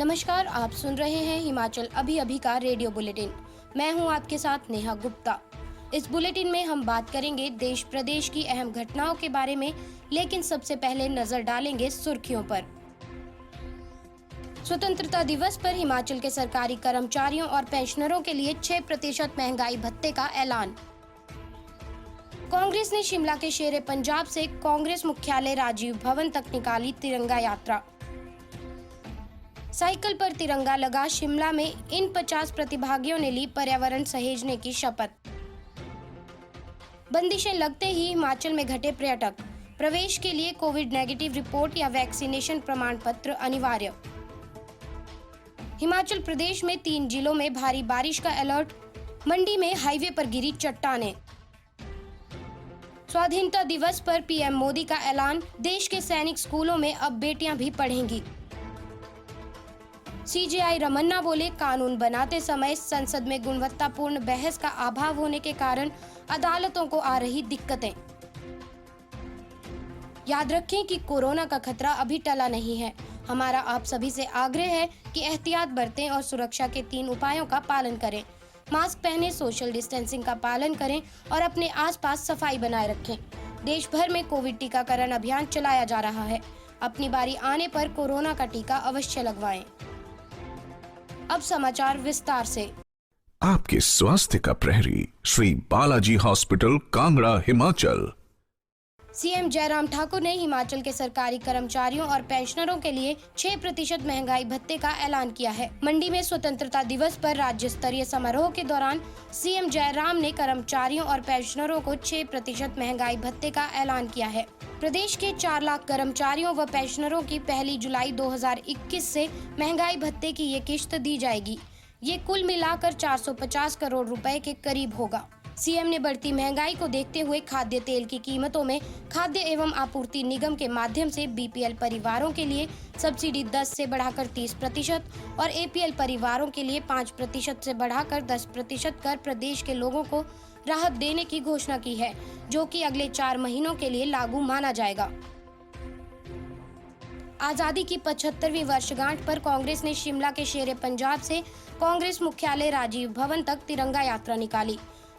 नमस्कार, आप सुन रहे हैं हिमाचल अभी अभी का रेडियो बुलेटिन। मैं हूं आपके साथ नेहा गुप्ता। इस बुलेटिन में हम बात करेंगे देश प्रदेश की अहम घटनाओं के बारे में, लेकिन सबसे पहले नजर डालेंगे सुर्खियों पर। स्वतंत्रता दिवस पर हिमाचल के सरकारी कर्मचारियों और पेंशनरों के लिए 6% महंगाई भत्ते का ऐलान। कांग्रेस ने शिमला के शेरे पंजाब से कांग्रेस मुख्यालय राजीव भवन तक निकाली तिरंगा यात्रा। साइकिल पर तिरंगा लगा शिमला में इन 50 प्रतिभागियों ने ली पर्यावरण सहेजने की शपथ। बंदिशें लगते ही हिमाचल में घटे पर्यटक। प्रवेश के लिए कोविड नेगेटिव रिपोर्ट या वैक्सीनेशन प्रमाण पत्र अनिवार्य। हिमाचल प्रदेश में 3 जिलों में भारी बारिश का अलर्ट। मंडी में हाईवे पर गिरी चट्टानें। स्वाधीनता दिवस पर पीएम मोदी का ऐलान, देश के सैनिक स्कूलों में अब बेटियां भी पढ़ेंगी। सीजेआई रमन्ना बोले, कानून बनाते समय संसद में गुणवत्तापूर्ण बहस का अभाव होने के कारण अदालतों को आ रही दिक्कतें। याद रखें कि कोरोना का खतरा अभी टला नहीं है। हमारा आप सभी से आग्रह है कि एहतियात बरतें और सुरक्षा के 3 उपायों का पालन करें। मास्क पहने, सोशल डिस्टेंसिंग का पालन करें और अपने आसपास सफाई बनाए रखें। देश भर में कोविड टीकाकरण अभियान चलाया जा रहा है। अपनी बारी आने पर कोरोना का टीका अवश्य लगवाएं। अब समाचार विस्तार से। आपके स्वास्थ्य का प्रहरी श्री बालाजी हॉस्पिटल, कांगड़ा, हिमाचल। सीएम जयराम ठाकुर ने हिमाचल के सरकारी कर्मचारियों और पेंशनरों के लिए 6% महंगाई भत्ते का ऐलान किया है। मंडी में स्वतंत्रता दिवस पर राज्य स्तरीय समारोह के दौरान सीएम जयराम ने कर्मचारियों और पेंशनरों को 6% महंगाई भत्ते का ऐलान किया है। प्रदेश के 4 लाख कर्मचारियों व पेंशनरों की 1 जुलाई 2021 से महंगाई भत्ते की ये किश्त दी जाएगी। ये कुल मिलाकर 450 करोड़ रुपए के करीब होगा। सीएम ने बढ़ती महंगाई को देखते हुए खाद्य तेल की कीमतों में खाद्य एवं आपूर्ति निगम के माध्यम से बीपीएल परिवारों के लिए सब्सिडी 10 से बढ़ाकर 30% और एपीएल परिवारों के लिए 5% से बढ़ाकर 10% कर प्रदेश के लोगों को राहत देने की घोषणा की है, जो कि अगले 4 महीनों के लिए लागू माना जाएगा। आजादी की 75वीं वर्षगांठ पर कांग्रेस ने शिमला के शेरे पंजाब से कांग्रेस मुख्यालय राजीव भवन तक तिरंगा यात्रा निकाली।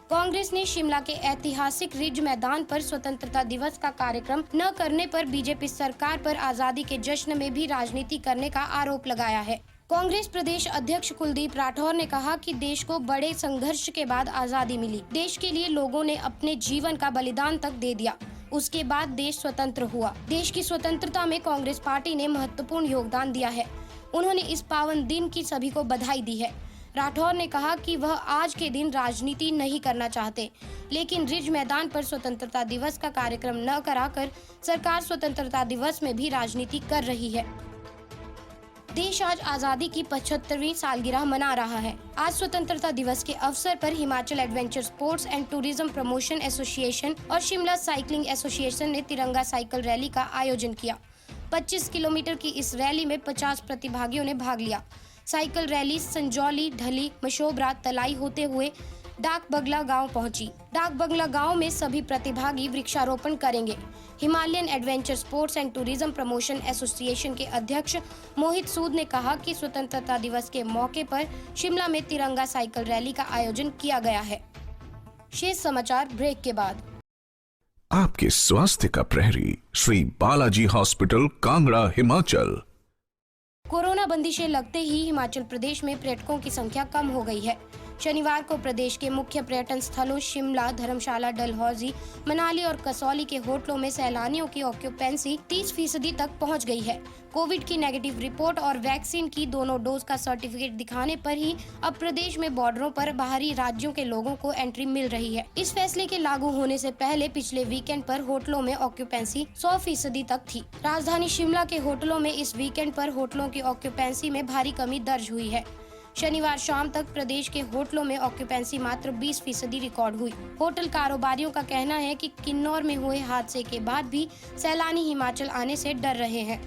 कांग्रेस ने शिमला के ऐतिहासिक रिज मैदान पर स्वतंत्रता दिवस का कार्यक्रम न करने पर बीजेपी सरकार पर आजादी के जश्न में भी राजनीति करने का आरोप लगाया है। कांग्रेस प्रदेश अध्यक्ष कुलदीप राठौर ने कहा कि देश को बड़े संघर्ष के बाद आजादी मिली। देश के लिए लोगों ने अपने जीवन का बलिदान तक दे दिया। उसके बाद देश स्वतंत्र हुआ। देश की स्वतंत्रता में कांग्रेस पार्टी ने महत्वपूर्ण योगदान दिया है। उन्होंने इस पावन दिन की सभी को बधाई दी है। राठौर ने कहा कि वह आज के दिन राजनीति नहीं करना चाहते, लेकिन रिज मैदान पर स्वतंत्रता दिवस का कार्यक्रम न कराकर सरकार स्वतंत्रता दिवस में भी राजनीति कर रही है। देश आज आजादी की 75वीं सालगिरह मना रहा है। आज स्वतंत्रता दिवस के अवसर पर Himachal adventure sports and tourism promotion association और शिमला साइकिलिंग एसोसिएशन ने तिरंगा साइकिल रैली का आयोजन किया। 25 किलोमीटर की इस रैली में 50 प्रतिभागियों ने भाग लिया। साइकिल रैली संजौली, ढली, मशोबरा, तलाई होते हुए डाक बंगला गांव पहुंची। डाक बंगला गांव में सभी प्रतिभागी वृक्षारोपण करेंगे। Himalayan adventure sports and tourism promotion association के अध्यक्ष मोहित सूद ने कहा कि स्वतंत्रता दिवस के मौके पर शिमला में तिरंगा साइकिल रैली का आयोजन किया गया है। शेष समाचार ब्रेक के बाद। आपके स्वास्थ्य का प्रहरी श्री बालाजी हॉस्पिटल, कांगड़ा, हिमाचल। कोरोना बंदिशें लगते ही हिमाचल प्रदेश में पर्यटकों की संख्या कम हो गई है। शनिवार को प्रदेश के मुख्य पर्यटन स्थलों शिमला, धर्मशाला, डलहौजी, मनाली और कसौली के होटलों में सैलानियों की ऑक्यूपेंसी 30% तक पहुंच गई है। कोविड की नेगेटिव रिपोर्ट और वैक्सीन की दोनों डोज का सर्टिफिकेट दिखाने पर ही अब प्रदेश में बॉर्डरों पर बाहरी राज्यों के लोगों को एंट्री मिल रही है। इस फैसले के लागू होने से पहले पिछले वीकेंड पर होटलों में ऑक्यूपेंसी 100% तक थी। राजधानी शिमला के होटलों में इस वीकेंड पर होटलों की ऑक्यूपेंसी में भारी कमी दर्ज हुई है। शनिवार शाम तक प्रदेश के होटलों में ऑक्यूपेंसी मात्र 20% रिकॉर्ड हुई। होटल कारोबारियों का कहना है कि किन्नौर में हुए हादसे के बाद भी सैलानी हिमाचल आने से डर रहे हैं।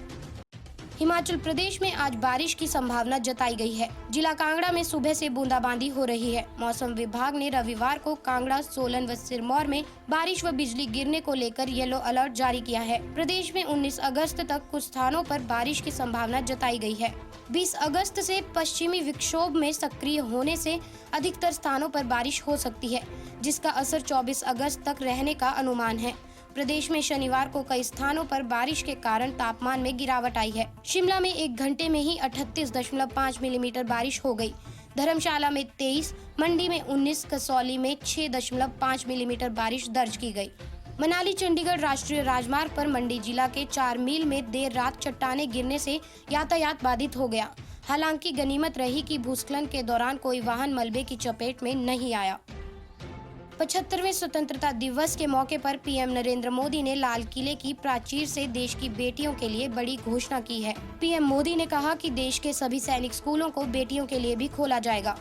हिमाचल प्रदेश में आज बारिश की संभावना जताई गई है। जिला कांगड़ा में सुबह से बूंदाबांदी हो रही है। मौसम विभाग ने रविवार को कांगड़ा, सोलन व सिरमौर में बारिश व बिजली गिरने को लेकर येलो अलर्ट जारी किया है। प्रदेश में 19 अगस्त तक कुछ स्थानों पर बारिश की संभावना जताई गई है। 20 अगस्त से पश्चिमी विक्षोभ में सक्रिय होने से अधिकतर स्थानों पर बारिश हो सकती है, जिसका असर 24 अगस्त तक रहने का अनुमान है। प्रदेश में शनिवार को कई स्थानों पर बारिश के कारण तापमान में गिरावट आई है। शिमला में 1 घंटे में ही 38.5 मिलीमीटर बारिश हो गई। धर्मशाला में 23, मंडी में 19, कसौली में 6.5 मिलीमीटर बारिश दर्ज की गई। मनाली चंडीगढ़ राष्ट्रीय राजमार्ग पर मंडी जिला के 4 मील में देर रात चट्टानें गिरने से यातायात बाधित हो गया। हालांकि गनीमत रही कि भूस्खलन के दौरान कोई वाहन मलबे की चपेट में नहीं आया। 75वें स्वतंत्रता दिवस के मौके पर पीएम नरेंद्र मोदी ने लाल किले की प्राचीर से देश की बेटियों के लिए बड़ी घोषणा की है। पीएम मोदी ने कहा कि देश के सभी सैनिक स्कूलों को बेटियों के लिए भी खोला जाएगा।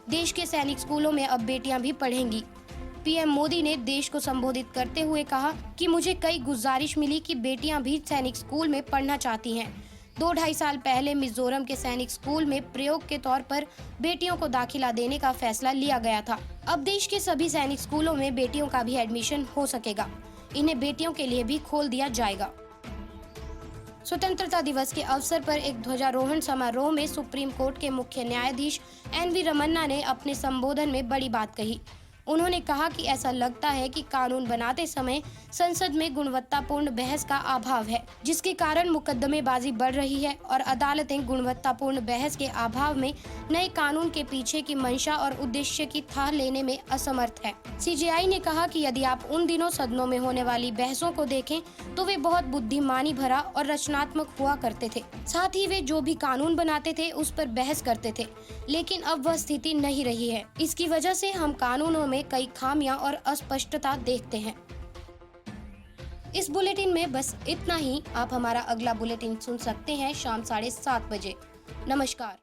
देश के सैनिक स्कूलों में अब बेटियां भी पढ़ेंगी। पीएम मोदी ने देश को संबोधित करते हुए कहा कि मुझे कई गुजारिश मिली कि बेटियां भी सैनिक स्कूल में पढ़ना चाहती हैं। 2-2.5 साल पहले मिजोरम के सैनिक स्कूल में प्रयोग के तौर पर बेटियों को दाखिला देने का फैसला लिया गया था। अब देश के सभी सैनिक स्कूलों में बेटियों का भी एडमिशन हो सकेगा। इन्हें बेटियों के लिए भी खोल दिया जाएगा। स्वतंत्रता दिवस के अवसर पर एक ध्वजारोहण समारोह में सुप्रीम कोर्ट के मुख्य न्यायाधीश एन.वी. रमन्ना ने अपने संबोधन में बड़ी बात कही। उन्होंने कहा कि ऐसा लगता है कि कानून बनाते समय संसद में गुणवत्तापूर्ण बहस का अभाव है, जिसके कारण मुकदमेबाजी बढ़ रही है और अदालतें गुणवत्तापूर्ण बहस के अभाव में नए कानून के पीछे की मंशा और उद्देश्य की थाह लेने में असमर्थ है। सीजेआई ने कहा कि यदि आप उन दिनों सदनों में होने वाली बहसों को देखें तो वे बहुत बुद्धिमानी भरा और रचनात्मक हुआ करते थे। साथ ही वे जो भी कानून बनाते थे उस पर बहस करते थे, लेकिन अब वह स्थिति नहीं रही है। इसकी वजह से हम कानूनों में कई खामियां और अस्पष्टता देखते हैं। इस बुलेटिन में बस इतना ही। आप हमारा अगला बुलेटिन सुन सकते हैं शाम 7:30 बजे। नमस्कार।